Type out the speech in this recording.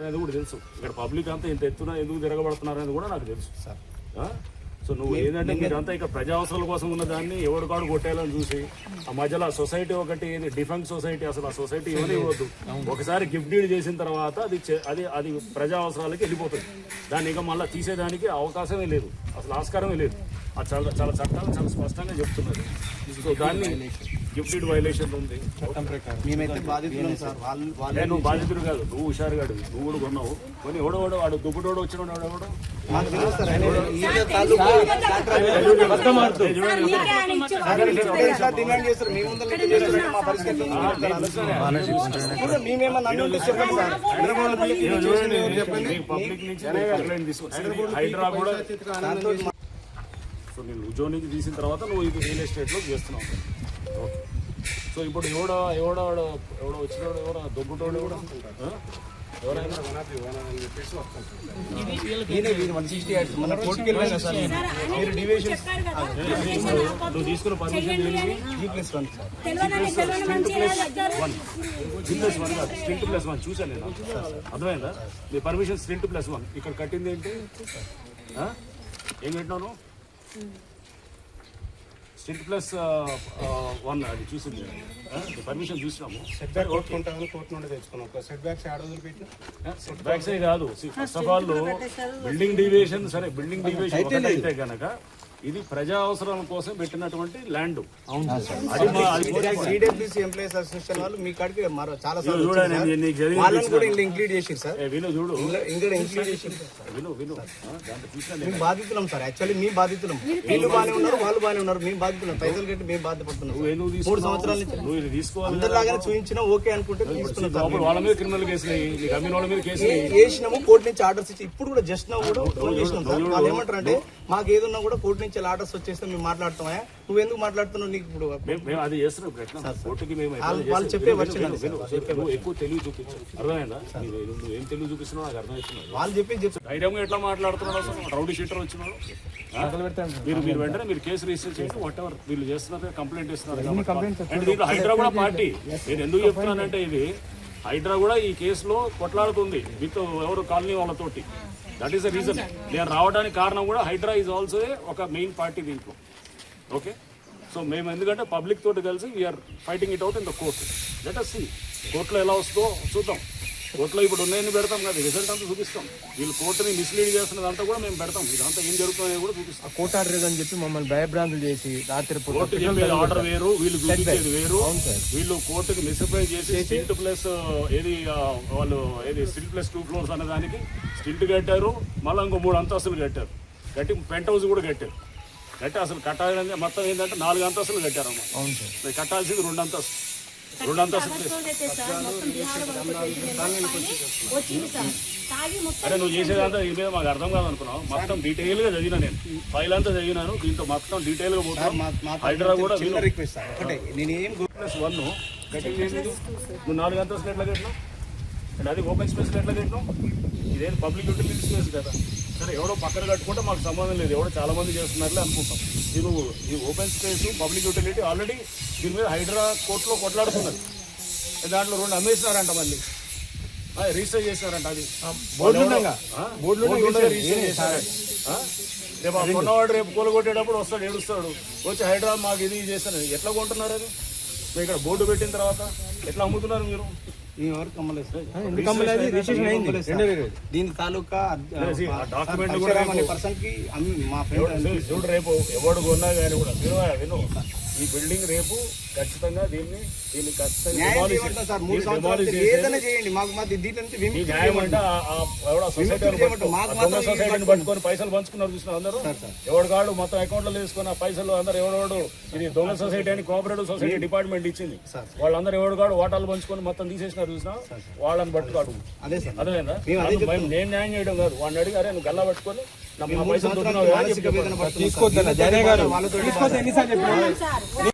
అనేది కూడా తెలుసు. ఇక్కడ పబ్లిక్ అంతా ఇంత ఎత్తున ఎందుకు తిరగబడుతున్నారు అనేది కూడా నాకు తెలుసు సార్. సో నువ్వు ఏంటంటే మీరంతా ఇక్కడ ప్రజా అవసరాల కోసం ఉన్న దాన్ని ఎవరికాడు కొట్టేయాలని చూసి ఆ మధ్యలో ఆ సొసైటీ ఒకటి డిఫెన్స్ సొసైటీ, అసలు ఆ సొసైటీ ఎవరు ఇవ్వద్దు. ఒకసారి గిఫ్ట్ డీడ్ చేసిన తర్వాత అది ప్రజా అవసరాలకి వెళ్ళిపోతుంది. దాన్ని ఇంకా మళ్ళీ తీసేదానికి అవకాశమే లేదు, అసలు ఆస్కారమే లేదు. అది చాలా చాలా చట్టాలు చాలా స్పష్టంగా చెప్తున్నది. సో దాన్ని గిఫ్ట్ డీడ్ వైలేషన్ ఉంది. నువ్వు బాధితుడు కాదు, నువ్వు హుషారు కాదు, నువ్వు కూడా కొన్నావు. కొన్ని ఎవడోడు వాడు దుబ్బుడోడు వచ్చిన ఎవడో హైడ్రా కూడా. సో నేను ఉద్యోగానికి తీసిన తర్వాత నువ్వు ఇది రియల్ ఎస్టేట్లో చేస్తున్నావు. ఓకే. సో ఇప్పుడు ఎవడో వచ్చినోడు ఎవడో దొబ్బుటోడు కూడా ఎవరైనా నువ్వు తీసుకున్న పర్మిషన్ G+1 చూశాను నేను, అర్థమైందా? మీ పర్మిషన్ G+1 ఇక్కడ కట్టింది ఏంటి? ఏం పెట్టినాను? G+1 అది చూసింది, పర్మిషన్ చూసినాము. సెట్ బ్యాక్స్ కాదు. First of all building deviation, సరే బిల్డింగ్ డివియేషన్ అయితే కనుక ఇది ప్రజా అవసరాల కోసం పెట్టినటువంటి ల్యాండ్. బాధితులం సార్, యాక్చువల్లీ మీ బాధితులం. వీళ్ళు బాగానే ఉన్నారు, వాళ్ళు బాగానే ఉన్నారు, మేము బాధితులం. పైసలు కట్టి మేము బాధపడుతున్నాం. 3 సంవత్సరాల నుంచి అందరిలాగానే చూపించినా ఓకే అనుకుంటే వాళ్ళ మీద క్రిమినల్ కేసులు వేసినాము. కోర్టు నుంచి ఆర్డర్స్ ఇచ్చి ఇప్పుడు కూడా జస్ట్ నా కూడా ఫోన్ చేసినాం సార్. వాళ్ళు ఏమంటారు అంటే మాకు ఏదన్నా కూడా కోర్టు నుంచి ఆర్డర్స్ వచ్చేస్తే మేము మాట్లాడుతామా, నువ్వు ఎందుకు మాట్లాడుతున్నావు? నీకు ఇప్పుడు అది చేస్తున్నాం వాళ్ళు చెప్పే వచ్చిన ఎక్కువ తెలివి చూపించారు. అర్థమైందా? నువ్వు ఏం తెలివి చూపిస్తున్నావు నాకు అర్థమవుతుంది. వాళ్ళు చెప్పి ధైర్యంగా ఎట్లా మాట్లాడుతున్నాడు అసలు? రౌడీ షీటర్ వచ్చినాడు. మీరు వెంటనే మీరు కేసు రిజిస్టర్ చేయండి. వాట్ ఎవర్ వీళ్ళు చేస్తున్నారు, కంప్లైంట్ ఇస్తున్నారు. హైడ్రా కూడా పార్టీ. నేను ఎందుకు చెప్తున్నానంటే ఇది హైడ్రా కూడా ఈ కేసులో కొట్లాడుతుంది విత్ ఎవరు కాలనీ వాళ్ళతోటి. దట్ ఈస్ ద రీజన్ నేను రావడానికి కారణం కూడా హైడ్రా ఈజ్ ఆల్సో ఒక మెయిన్ పార్టీ దీంట్లో. ఓకే. సో మేము ఎందుకంటే పబ్లిక్ తోటి కలిసి we are fighting it out in the court. Let us see కోర్టులో ఎలా వస్తుందో చూద్దాం. కోర్టులో ఇప్పుడు ఉన్నాయని పెడతాం కదా, రిజల్ట్ అంతా చూపిస్తాం. వీళ్ళు కోర్టుని మిస్లీడ్ చేస్తున్నదంతా కూడా మేము పెడతాం. ఇదంతా ఏం జరుగుతుందని కూడా చూపిస్తాం. కోర్టు ఆర్డర్ అని చెప్పి మమ్మల్ని భయభ్రాంతులు చేసి రాత్రి కోర్టు చెప్పేది ఆర్డర్ వేరు, వీళ్ళు చూపించేది వేరు. వీళ్ళు కోర్టుకి మిస్అప్లై చేసి స్టిల్ట్ ప్లస్ ఏది వాళ్ళు ఏది స్టిల్ట్ ప్లస్ 2 floors అనే దానికి స్టిల్ట్ కట్టారు. మళ్ళీ ఇంకో 3 అంతస్తులు కట్టారు. కట్టి పెంట్ హౌస్ కూడా కట్టారు. కట్టి అసలు కట్టాలని మొత్తం ఏంటంటే 4 అంతస్తులు కట్టారమ్మా. అవును. కట్టాల్సింది 2 అంతస్తులు. అరే నువ్వు చేసేదంతా ఈ మీద మాకు అర్థం కాదనుకున్నావు. మొత్తం డీటెయిల్ గా చదివినా, నేను ఫైల్ అంతా చదివినాను. దీంతో మొత్తం డీటెయిల్ గా పోతాను. హైడ్రా కూడా G+1 నువ్వు 4 అంతస్తులు ఎట్లా కట్టినావు? అండ్ అది ఓపెన్ స్పేస్ ఎట్లా కట్టినావు? ఇదేం పబ్లిక్ యూటిలిటీ స్పేస్ కదా. సరే ఎవడో పక్కన కట్టుకుంటే మాకు సంబంధం లేదు, ఎవడో చాలా మంది చేస్తున్నారులే అనుకుంటాం. ఇది ఈ open space public utility already దీని మీద హైడ్రా కోర్టులో కొట్లాడుతున్నది. దాంట్లో 2 అమ్మేసినారంట, మళ్ళీ రిజిస్టర్ చేసినారంట. అది రిజిస్టర్ చేశారంట. రేపు కొన్నవాడు రేపు కూలగొట్టేటప్పుడు వస్తాడు, ఏడుస్తాడు, వచ్చి హైడ్రా మాకు ఇది చేస్తాను. ఎట్లా కొంటున్నారు అది? ఇక్కడ బోర్డు పెట్టిన తర్వాత ఎట్లా అమ్ముతున్నారు మీరు? దీని తాలూకా డాక్యుమెంట్ చూడు. రేపు ఎవడు కొన్నా కానీ కూడా విను, ఈ బిల్డింగ్ రేపు ఖచ్చితంగా దీన్ని ఖచ్చితంగా సొసైటీని పట్టుకొని పైసలు పంచుకున్నారు చూసిన అందరూ. ఎవడు కాడు మొత్తం అకౌంట్ లో తీసుకున్న పైసలు అందరూ ఎవడోడు ఇది దొంగ సొసైటీ అని కోఆపరేటివ్ సొసైటీ డిపార్ట్మెంట్ ఇచ్చింది. వాళ్ళందరూ ఎవడు కాడు వాటాలు పంచుకొని మొత్తం తీసేసినారు చూసినా, వాళ్ళని పట్టుకాడు. అదేనా? నేను న్యాయం చేయడం కాదు. వాడిని అడిగి అరే నువ్వు గల్లా పట్టుకొని నా పైసలు దొరికినావు తీసుకోవద్దు.